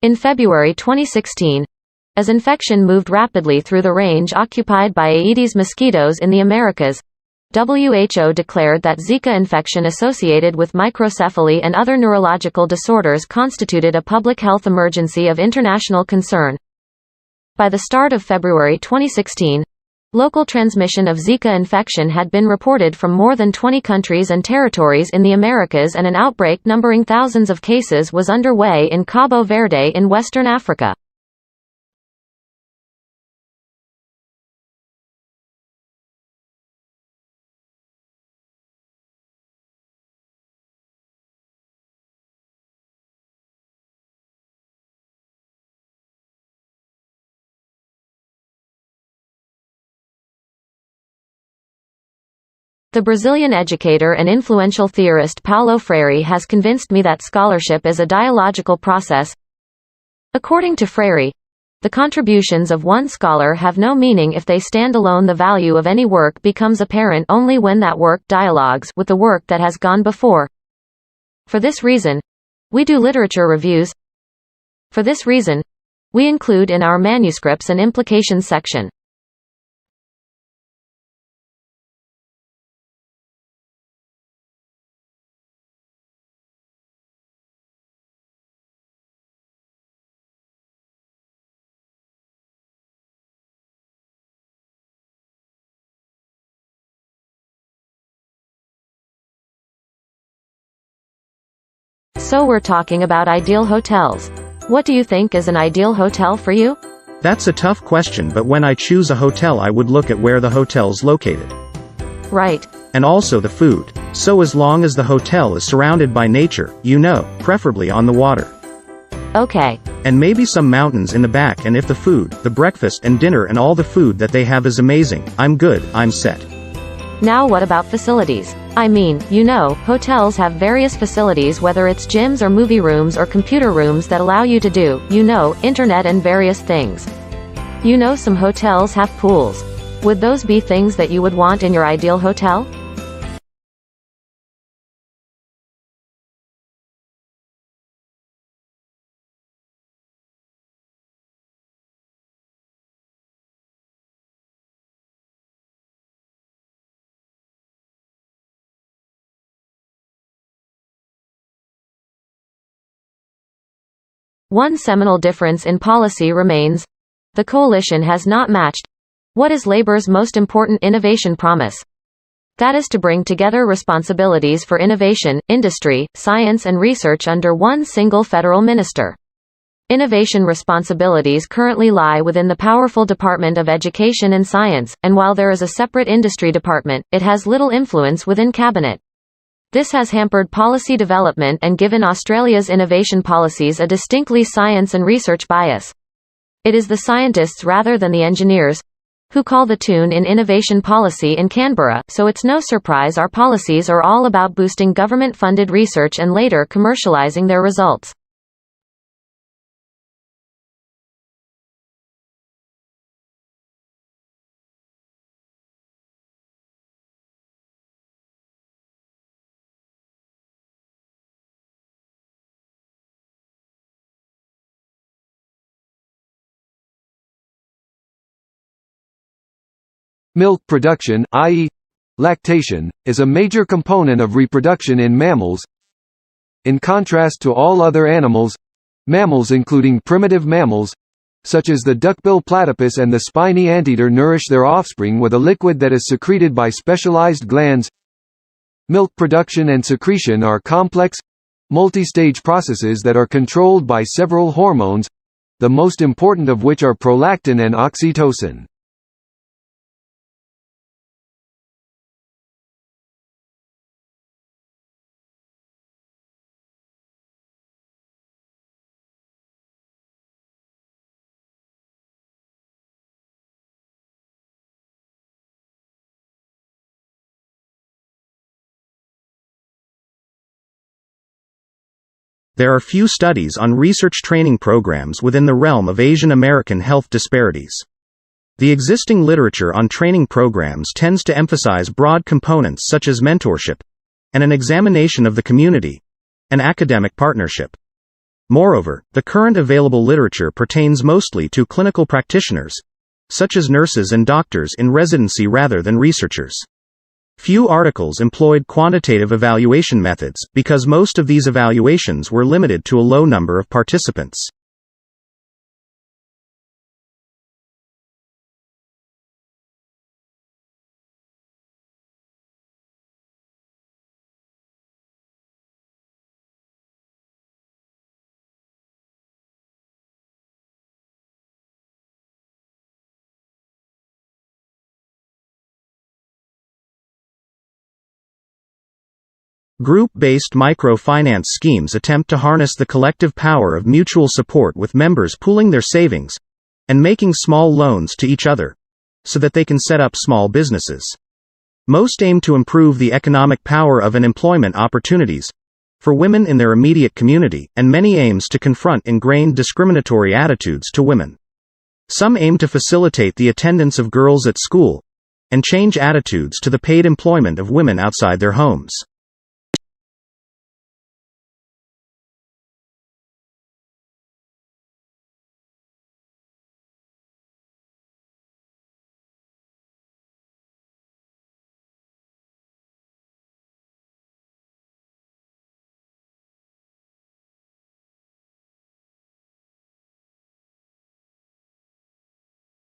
In February 2016, as infection moved rapidly through the range occupied by Aedes mosquitoes in the Americas, WHO declared that Zika infection associated with microcephaly and other neurological disorders constituted a public health emergency of international concern. By the start of February 2016, local transmission of Zika infection had been reported from more than 20 countries and territories in the Americas, and an outbreak numbering thousands of cases was underway in Cabo Verde in Western Africa. The Brazilian educator and influential theorist Paulo Freire has convinced me that scholarship is a dialogical process. According to Freire, the contributions of one scholar have no meaning if they stand alone. The value of any work becomes apparent only when that work dialogues with the work that has gone before. For this reason, we do literature reviews. For this reason, we include in our manuscripts an implications section. So we're talking about ideal hotels. What do you think is an ideal hotel for you? That's a tough question, but when I choose a hotel I would look at where the hotel's located. Right. And also the food. So as long as the hotel is surrounded by nature, preferably on the water. Okay. And maybe some mountains in the back, and if the food, the breakfast and dinner and all the food that they have is amazing, I'm good, I'm set. Now what about facilities? I mean, hotels have various facilities, whether it's gyms or movie rooms or computer rooms that allow you to do, internet and various things. Some hotels have pools. Would those be things that you would want in your ideal hotel? One seminal difference in policy remains. The coalition has not matched what is Labour's most important innovation promise. That is to bring together responsibilities for innovation, industry, science and research under one single federal minister. Innovation responsibilities currently lie within the powerful Department of Education and Science, and while there is a separate industry department, it has little influence within cabinet. This has hampered policy development and given Australia's innovation policies a distinctly science and research bias. It is the scientists rather than the engineers who call the tune in innovation policy in Canberra, so it's no surprise our policies are all about boosting government-funded research and later commercializing their results. Milk production, i.e., lactation, is a major component of reproduction in mammals. In contrast to all other animals, mammals including primitive mammals, such as the duckbill platypus and the spiny anteater, nourish their offspring with a liquid that is secreted by specialized glands. Milk production and secretion are complex, multi-stage processes that are controlled by several hormones, the most important of which are prolactin and oxytocin. There are few studies on research training programs within the realm of Asian American health disparities. The existing literature on training programs tends to emphasize broad components such as mentorship and an examination of the community and academic partnership. Moreover, the current available literature pertains mostly to clinical practitioners, such as nurses and doctors in residency rather than researchers. Few articles employed quantitative evaluation methods, because most of these evaluations were limited to a low number of participants. Group-based microfinance schemes attempt to harness the collective power of mutual support, with members pooling their savings and making small loans to each other so that they can set up small businesses. Most aim to improve the economic power of and employment opportunities for women in their immediate community, and many aims to confront ingrained discriminatory attitudes to women. Some aim to facilitate the attendance of girls at school and change attitudes to the paid employment of women outside their homes.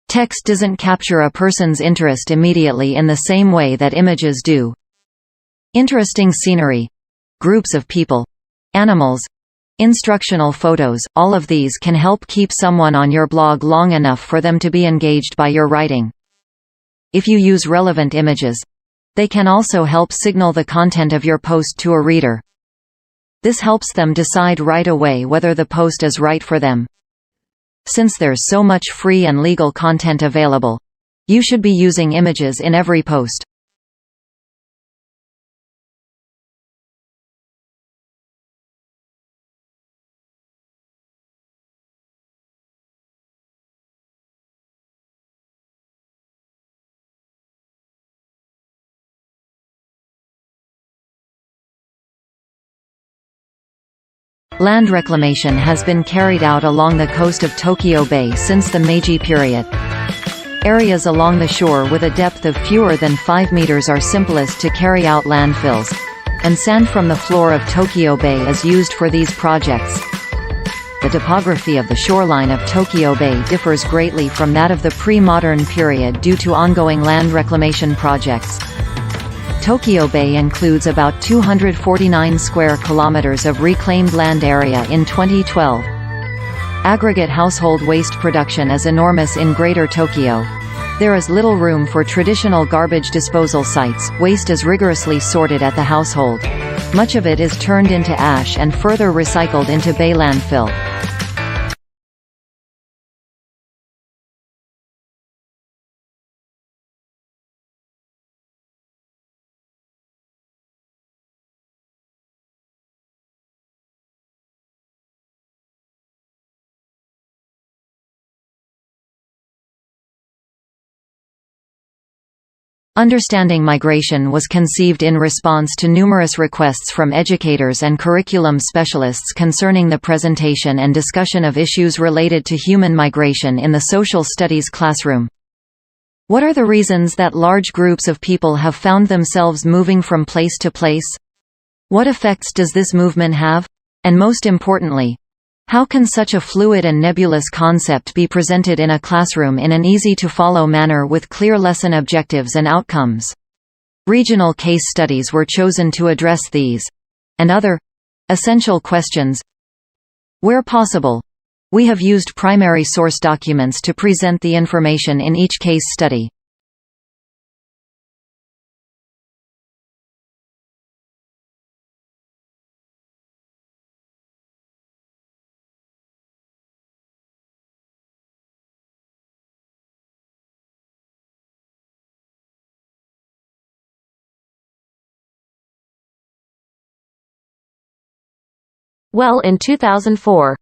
Text doesn't capture a person's interest immediately in the same way that images do. Interesting scenery, groups of people, animals, instructional photos, all of these can help keep someone on your blog long enough for them to be engaged by your writing. If you use relevant images, they can also help signal the content of your post to a reader. This helps them decide right away whether the post is right for them. Since there's so much free and legal content available, you should be using images in every post. Land reclamation has been carried out along the coast of Tokyo Bay since the Meiji period. Areas along the shore with a depth of fewer than 5 meters are simplest to carry out landfills, and sand from the floor of Tokyo Bay is used for these projects. The topography of the shoreline of Tokyo Bay differs greatly from that of the pre-modern period due to ongoing land reclamation projects. Tokyo Bay includes about 249 square kilometers of reclaimed land area in 2012. Aggregate household waste production is enormous in Greater Tokyo. There is little room for traditional garbage disposal sites. Waste is rigorously sorted at the household. Much of it is turned into ash and further recycled into bay landfill. Understanding migration was conceived in response to numerous requests from educators and curriculum specialists concerning the presentation and discussion of issues related to human migration in the social studies classroom. What are the reasons that large groups of people have found themselves moving from place to place? What effects does this movement have? And most importantly, how can such a fluid and nebulous concept be presented in a classroom in an easy-to-follow manner with clear lesson objectives and outcomes? Regional case studies were chosen to address these and other essential questions. Where possible, we have used primary source documents to present the information in each case study. Well, in 2004,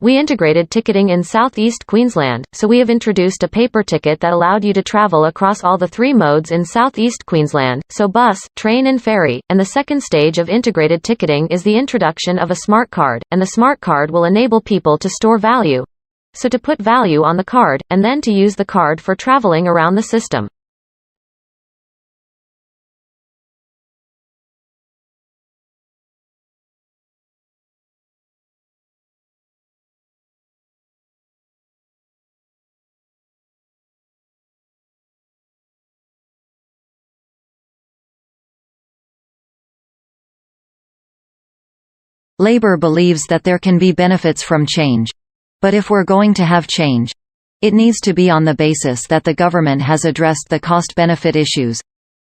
We integrated ticketing in Southeast Queensland, so we have introduced a paper ticket that allowed you to travel across all the 3 modes in Southeast Queensland, so bus, train and ferry, and the second stage of integrated ticketing is the introduction of a smart card, and the smart card will enable people to store value. So to put value on the card, and then to use the card for traveling around the system. Labor believes that there can be benefits from change. But if we're going to have change, it needs to be on the basis that the government has addressed the cost-benefit issues,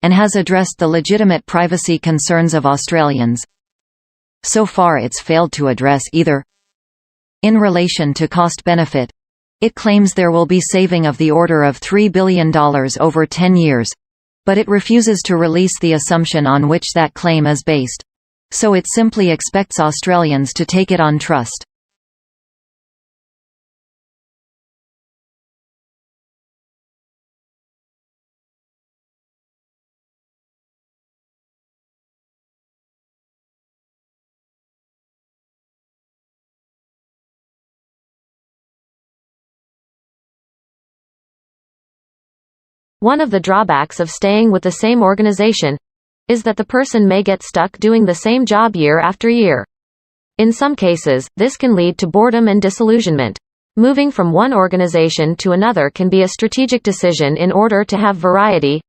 and has addressed the legitimate privacy concerns of Australians. So far it's failed to address either. In relation to cost-benefit, it claims there will be saving of the order of $3 billion over 10 years. But it refuses to release the assumption on which that claim is based. So it simply expects Australians to take it on trust. One of the drawbacks of staying with the same organization is that the person may get stuck doing the same job year after year. In some cases, this can lead to boredom and disillusionment. Moving from one organization to another can be a strategic decision in order to have variety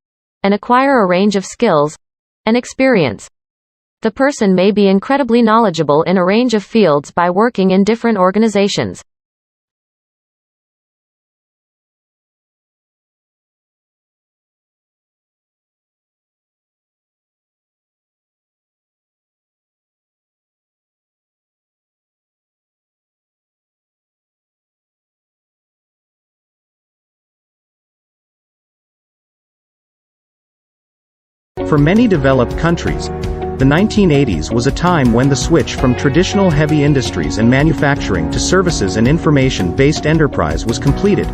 and acquire a range of skills and experience. The person may be incredibly knowledgeable in a range of fields by working in different organizations. For many developed countries, the 1980s was a time when the switch from traditional heavy industries and manufacturing to services and information-based enterprise was completed.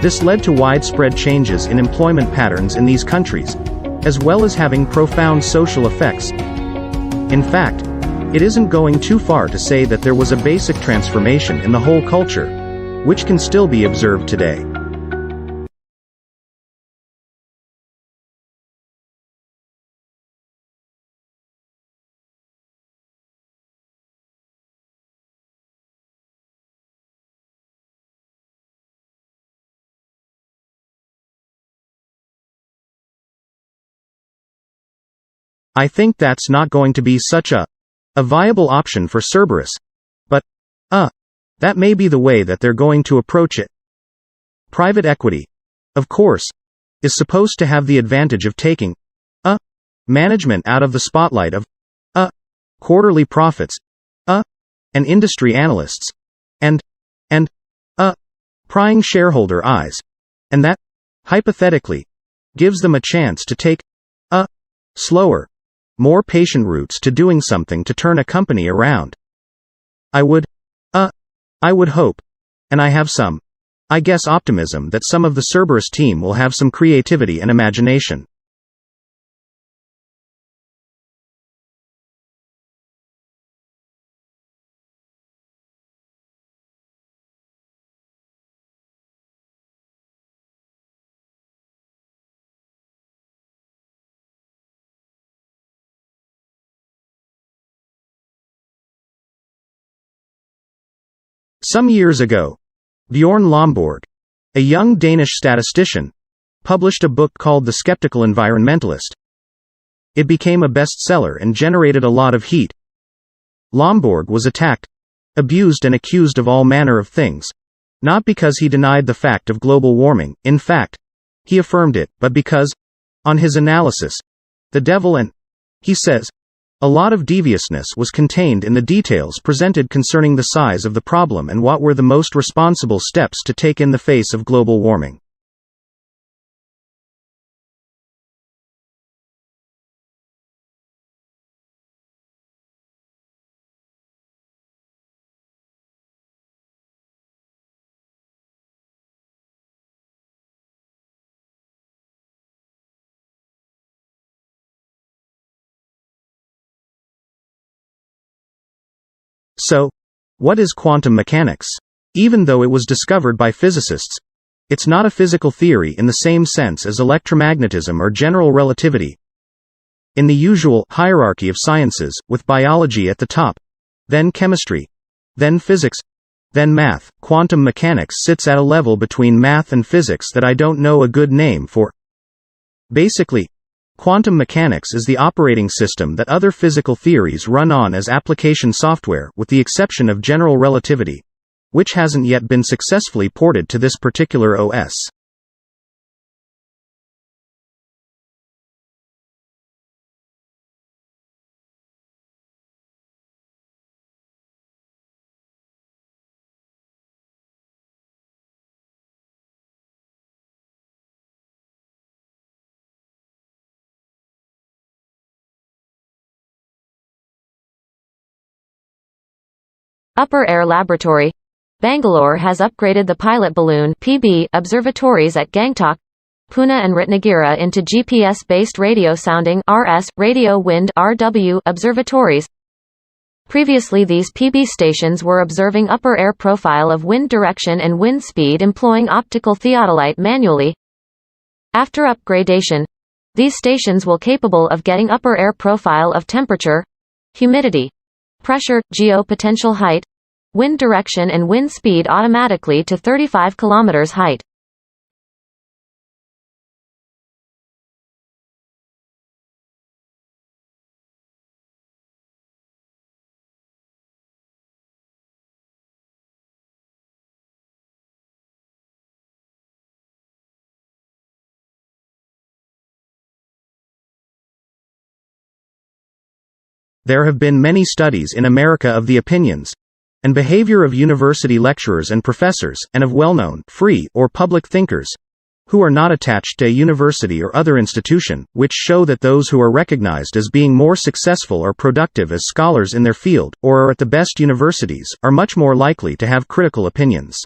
This led to widespread changes in employment patterns in these countries, as well as having profound social effects. In fact, it isn't going too far to say that there was a basic transformation in the whole culture, which can still be observed today. I think that's not going to be such a viable option for Cerberus. But, that may be the way that they're going to approach it. Private equity, of course, is supposed to have the advantage of taking management out of the spotlight of quarterly profits, and industry analysts, and prying shareholder eyes. And that, hypothetically, gives them a chance to take slower, more patient routes to doing something to turn a company around. I would hope, and I have some, I guess, optimism that some of the Cerberus team will have some creativity and imagination. Some years ago, Bjorn Lomborg, a young Danish statistician, published a book called The Skeptical Environmentalist. It became a bestseller and generated a lot of heat. Lomborg was attacked, abused and accused of all manner of things, not because he denied the fact of global warming, in fact, he affirmed it, but because, on his analysis, the devil and, he says, a lot of deviousness was contained in the details presented concerning the size of the problem and what were the most responsible steps to take in the face of global warming. So, what is quantum mechanics? Even though it was discovered by physicists, it's not a physical theory in the same sense as electromagnetism or general relativity. In the usual hierarchy of sciences, with biology at the top, then chemistry, then physics, then math, quantum mechanics sits at a level between math and physics that I don't know a good name for. Basically, quantum mechanics is the operating system that other physical theories run on as application software, with the exception of general relativity, which hasn't yet been successfully ported to this particular OS. Upper Air Laboratory, Bangalore has upgraded the pilot balloon (PB) observatories at Gangtok, Pune and Ratnagiri into GPS-based radio sounding (RS) radio wind (RW) observatories. Previously these PB stations were observing upper air profile of wind direction and wind speed employing optical theodolite manually. After upgradation, these stations will capable of getting upper air profile of temperature, humidity, pressure, geopotential height, wind direction and wind speed automatically to 35 km height. There have been many studies in America of the opinions and behavior of university lecturers and professors, and of well-known, free, or public thinkers, who are not attached to a university or other institution, which show that those who are recognized as being more successful or productive as scholars in their field, or are at the best universities, are much more likely to have critical opinions.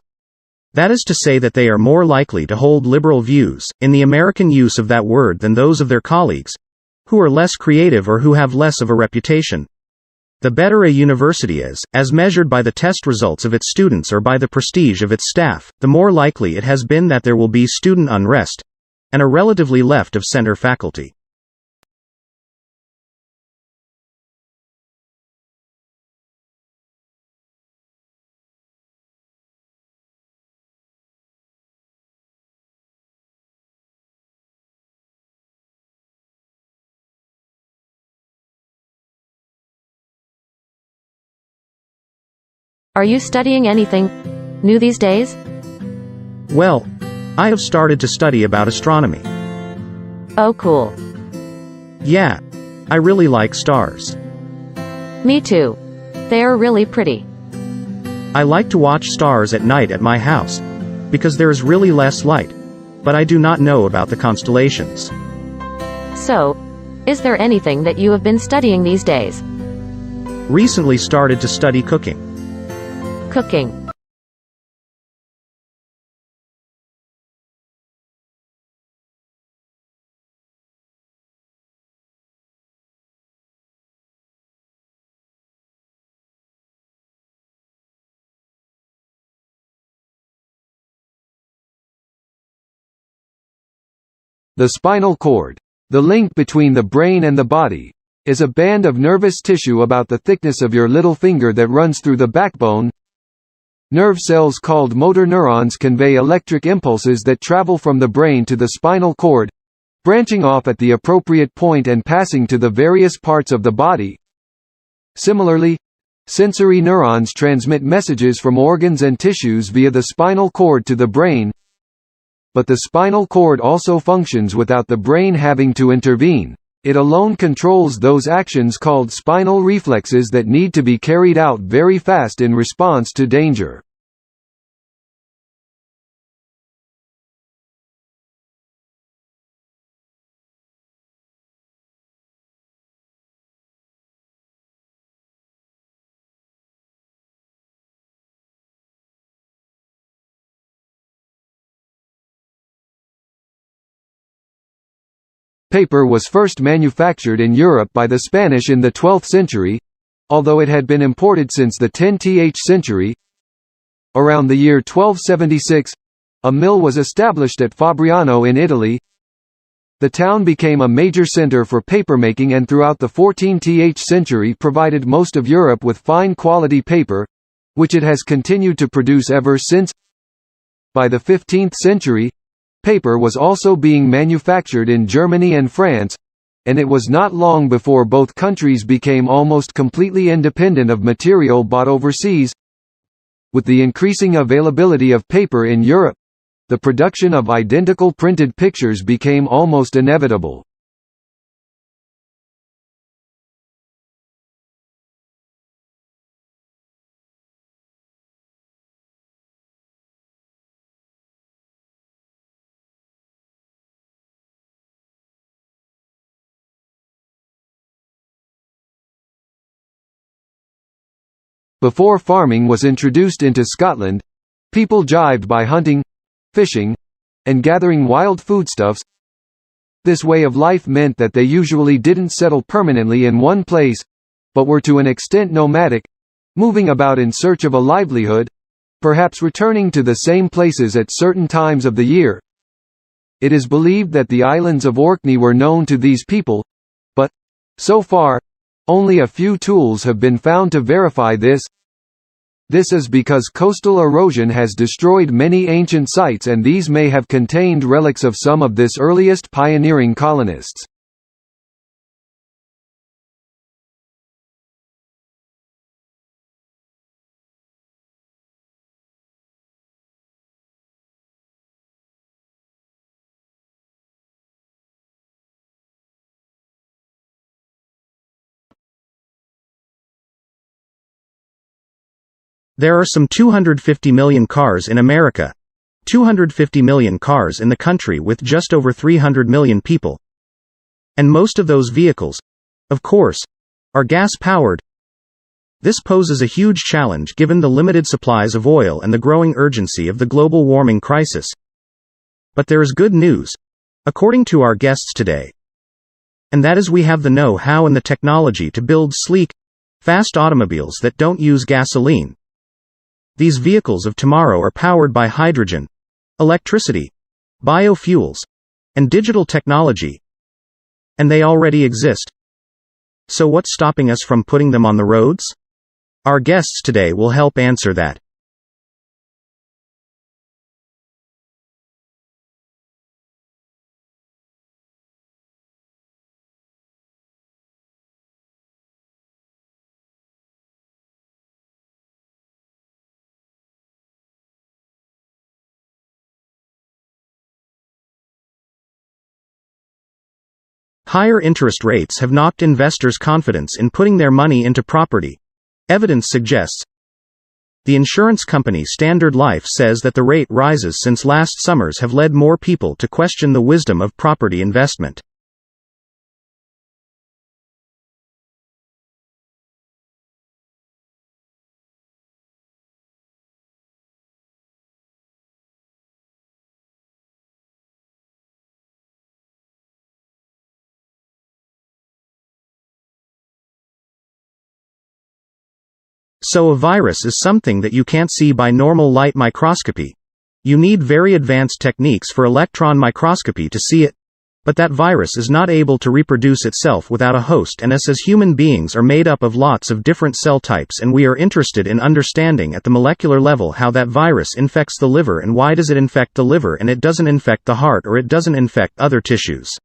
That is to say that they are more likely to hold liberal views, in the American use of that word, than those of their colleagues, who are less creative or who have less of a reputation. The better a university is, as measured by the test results of its students or by the prestige of its staff, the more likely it has been that there will be student unrest, and a relatively left-of-center faculty. Are you studying anything new these days? Well, I have started to study about astronomy. Oh cool. Yeah, I really like stars. Me too. They are really pretty. I like to watch stars at night at my house, because there is really less light, but I do not know about the constellations. So, is there anything that you have been studying these days? Recently started to study cooking. Cooking. The spinal cord, the link between the brain and the body, is a band of nervous tissue about the thickness of your little finger that runs through the backbone. Nerve cells called motor neurons convey electric impulses that travel from the brain to the spinal cord, branching off at the appropriate point and passing to the various parts of the body. Similarly, sensory neurons transmit messages from organs and tissues via the spinal cord to the brain. But the spinal cord also functions without the brain having to intervene. It alone controls those actions called spinal reflexes that need to be carried out very fast in response to danger. Paper was first manufactured in Europe by the Spanish in the 12th century. although it had been imported since the 10th century. Around the year 1276, a mill was established at Fabriano in Italy. The town became a major center for papermaking and throughout the 14th century provided most of Europe with fine quality paper, which it has continued to produce ever since. By the 15th century, paper was also being manufactured in Germany and France, and it was not long before both countries became almost completely independent of material bought overseas. With the increasing availability of paper in Europe, the production of identical printed pictures became almost inevitable. Before farming was introduced into Scotland, people jived by hunting, fishing, and gathering wild foodstuffs. This way of life meant that they usually didn't settle permanently in one place, but were to an extent nomadic, moving about in search of a livelihood, perhaps returning to the same places at certain times of the year. It is believed that the islands of Orkney were known to these people, but, so far, only a few tools have been found to verify this. This is because coastal erosion has destroyed many ancient sites, and these may have contained relics of some of this earliest pioneering colonists. There are some 250 million cars in America. 250 million cars in the country with just over 300 million people. And most of those vehicles, of course, are gas-powered. This poses a huge challenge given the limited supplies of oil and the growing urgency of the global warming crisis. But there is good news, according to our guests today. And that is we have the know-how and the technology to build sleek, fast automobiles that don't use gasoline. These vehicles of tomorrow are powered by hydrogen, electricity, biofuels, and digital technology. And they already exist. So what's stopping us from putting them on the roads? Our guests today will help answer that. Higher interest rates have knocked investors' confidence in putting their money into property. Evidence suggests. The insurance company Standard Life says that the rate rises since last summers have led more people to question the wisdom of property investment. So a virus is something that you can't see by normal light microscopy. You need very advanced techniques for electron microscopy to see it. But that virus is not able to reproduce itself without a host, and us as human beings are made up of lots of different cell types, and we are interested in understanding at the molecular level how that virus infects the liver and why does it infect the liver and it doesn't infect the heart or it doesn't infect other tissues.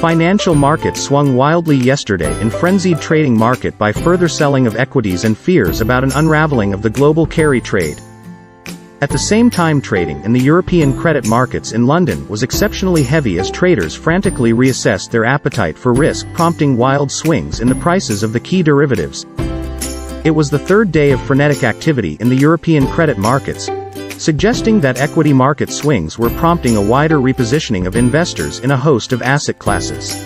Financial markets swung wildly yesterday in frenzied trading market by further selling of equities and fears about an unraveling of the global carry trade. At the same time, trading in the European credit markets in London was exceptionally heavy as traders frantically reassessed their appetite for risk, prompting wild swings in the prices of the key derivatives. It was the third day of frenetic activity in the European credit markets, suggesting that equity market swings were prompting a wider repositioning of investors in a host of asset classes.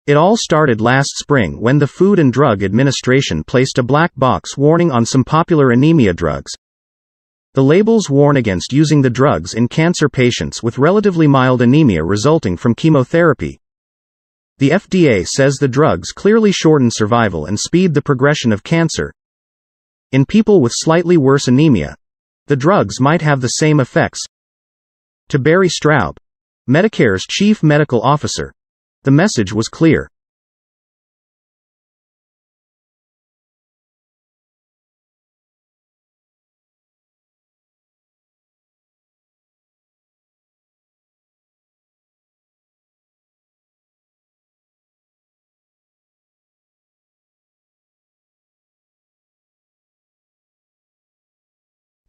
It all started last spring when the Food and Drug Administration placed a black box warning on some popular anemia drugs. The labels warn against using the drugs in cancer patients with relatively mild anemia resulting from chemotherapy. The FDA says the drugs clearly shorten survival and speed the progression of cancer. In people with slightly worse anemia, the drugs might have the same effects. To Barry Straub, Medicare's chief medical officer, the message was clear.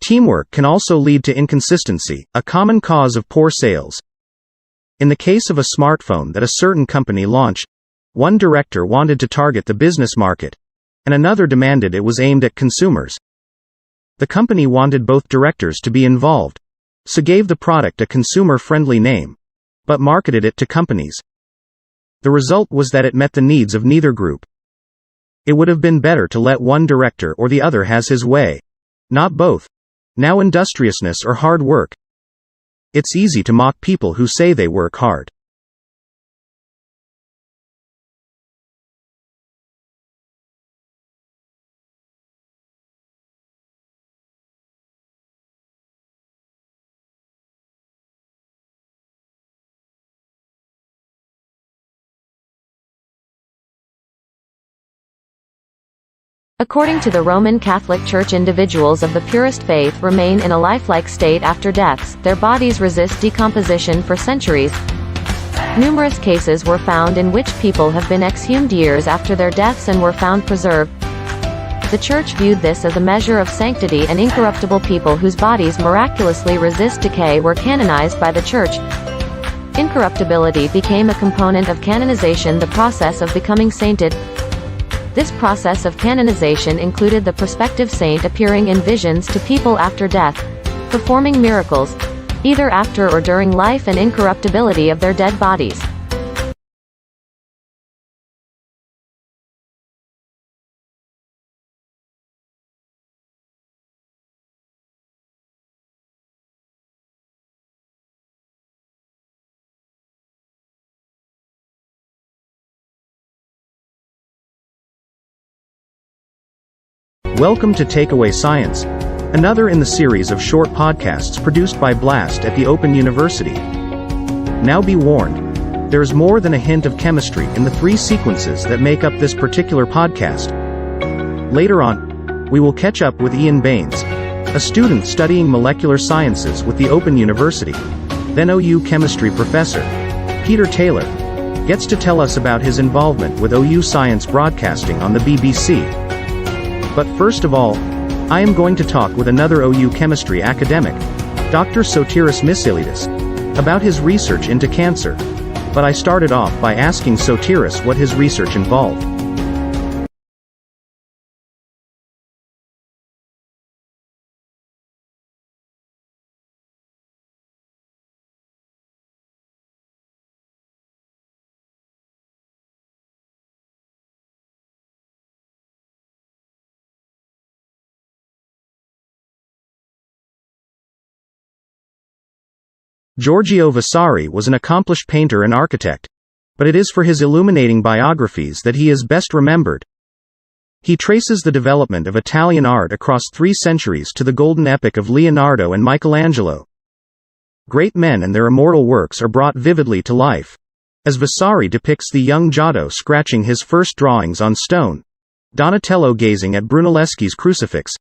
Teamwork can also lead to inconsistency, a common cause of poor sales. In the case of a smartphone that a certain company launched, one director wanted to target the business market, and another demanded it was aimed at consumers. The company wanted both directors to be involved, so gave the product a consumer-friendly name, but marketed it to companies. The result was that it met the needs of neither group. It would have been better to let one director or the other has his way, not both. Now industriousness or hard work. It's easy to mock people who say they work hard. According to the Roman Catholic Church, individuals of the purest faith remain in a lifelike state after deaths. Their bodies resist decomposition for centuries. Numerous cases were found in which people have been exhumed years after their deaths and were found preserved. The Church viewed this as a measure of sanctity, and incorruptible people whose bodies miraculously resist decay were canonized by the Church. Incorruptibility became a component of canonization, the process of becoming sainted. This process of canonization included the prospective saint appearing in visions to people after death, performing miracles, either after or during life, and incorruptibility of their dead bodies. Welcome to Takeaway Science, another in the series of short podcasts produced by Blast at the Open University. Now be warned, there is more than a hint of chemistry in the 3 sequences that make up this particular podcast. Later on, we will catch up with Ian Baines, a student studying molecular sciences with the Open University. Then OU chemistry professor, Peter Taylor, gets to tell us about his involvement with OU science broadcasting on the BBC. But first of all, I am going to talk with another OU chemistry academic, Dr. Sotiris Misailidis, about his research into cancer. But I started off by asking Sotiris what his research involved. Giorgio Vasari was an accomplished painter and architect, but it is for his illuminating biographies that he is best remembered. He traces the development of Italian art across 3 centuries to the golden epoch of Leonardo and Michelangelo. Great men and their immortal works are brought vividly to life, as Vasari depicts the young Giotto scratching his first drawings on stone, Donatello gazing at Brunelleschi's crucifix,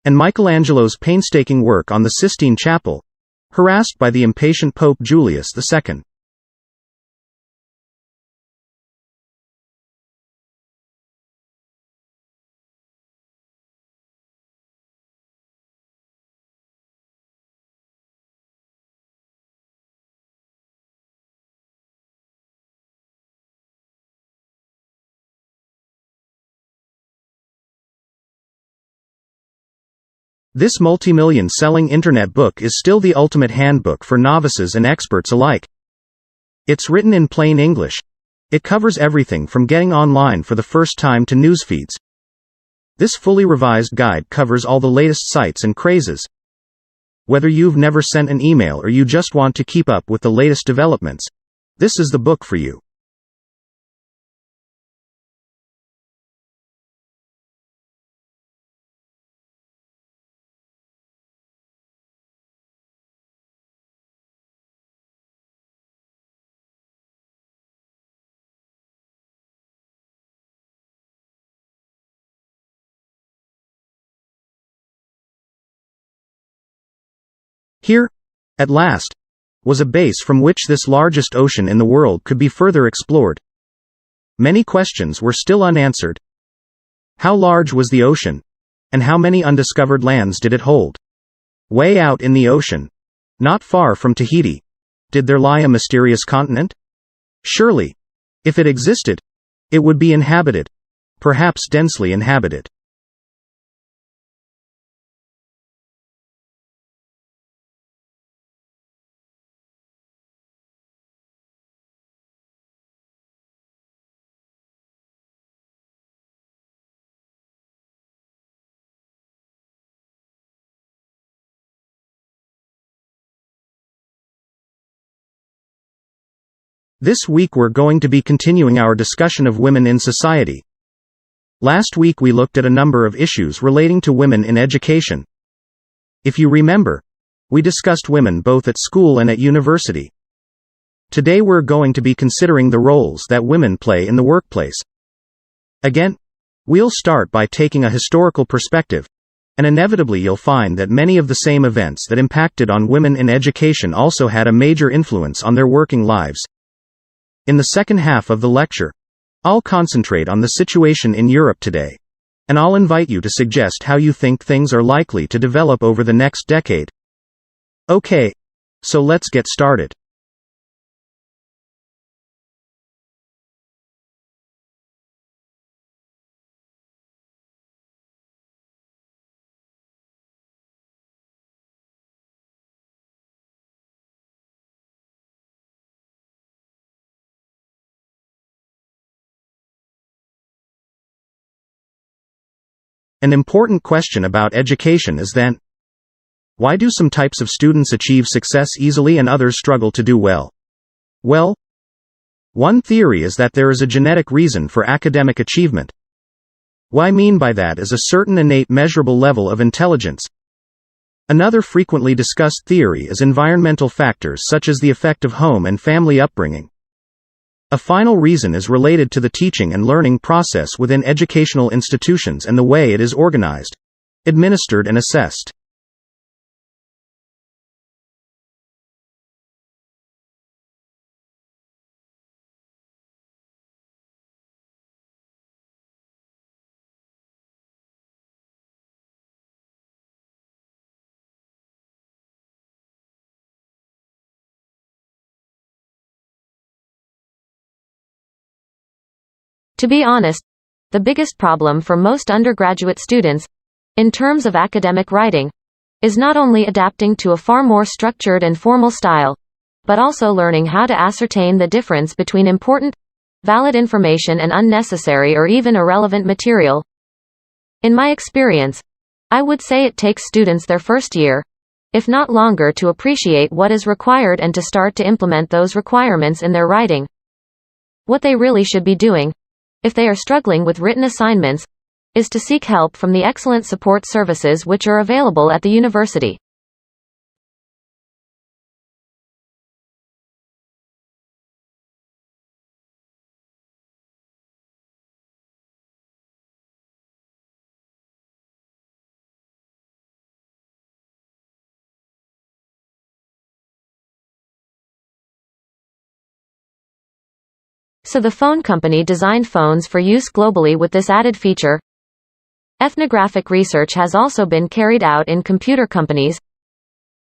and Michelangelo's painstaking work on the Sistine Chapel, harassed by the impatient Pope Julius II. This multi-million-selling internet book is still the ultimate handbook for novices and experts alike. It's written in plain English. It covers everything from getting online for the first time to news feeds. This fully revised guide covers all the latest sites and crazes. Whether you've never sent an email or you just want to keep up with the latest developments, this is the book for you. Here, at last, was a base from which this largest ocean in the world could be further explored. Many questions were still unanswered. How large was the ocean? And how many undiscovered lands did it hold? Way out in the ocean, not far from Tahiti, did there lie a mysterious continent? Surely, if it existed, it would be inhabited, perhaps densely inhabited. This week we're going to be continuing our discussion of women in society. Last week we looked at a number of issues relating to women in education. If you remember, we discussed women both at school and at university. Today we're going to be considering the roles that women play in the workplace. Again, we'll start by taking a historical perspective, and inevitably you'll find that many of the same events that impacted on women in education also had a major influence on their working lives. In the second half of the lecture, I'll concentrate on the situation in Europe today, and I'll invite you to suggest how you think things are likely to develop over the next decade. Okay, so let's get started. An important question about education is then, why do some types of students achieve success easily and others struggle to do well? Well, one theory is that there is a genetic reason for academic achievement. What I mean by that is a certain innate measurable level of intelligence. Another frequently discussed theory is environmental factors such as the effect of home and family upbringing. A final reason is related to the teaching and learning process within educational institutions and the way it is organized, administered and assessed. To be honest, the biggest problem for most undergraduate students, in terms of academic writing, is not only adapting to a far more structured and formal style, but also learning how to ascertain the difference between important, valid information and unnecessary or even irrelevant material. In my experience, I would say it takes students their first year, if not longer, to appreciate what is required and to start to implement those requirements in their writing. What they really should be doing, if they are struggling with written assignments, is to seek help from the excellent support services which are available at the university. So the phone company designed phones for use globally with this added feature. Ethnographic research has also been carried out in computer companies.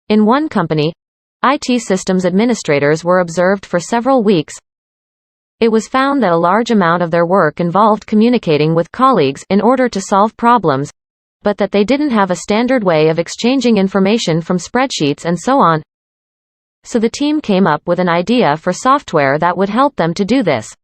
In one company, IT systems administrators were observed for several weeks. It was found that a large amount of their work involved communicating with colleagues in order to solve problems, but that they didn't have a standard way of exchanging information from spreadsheets and so on. So the team came up with an idea for software that would help them to do this.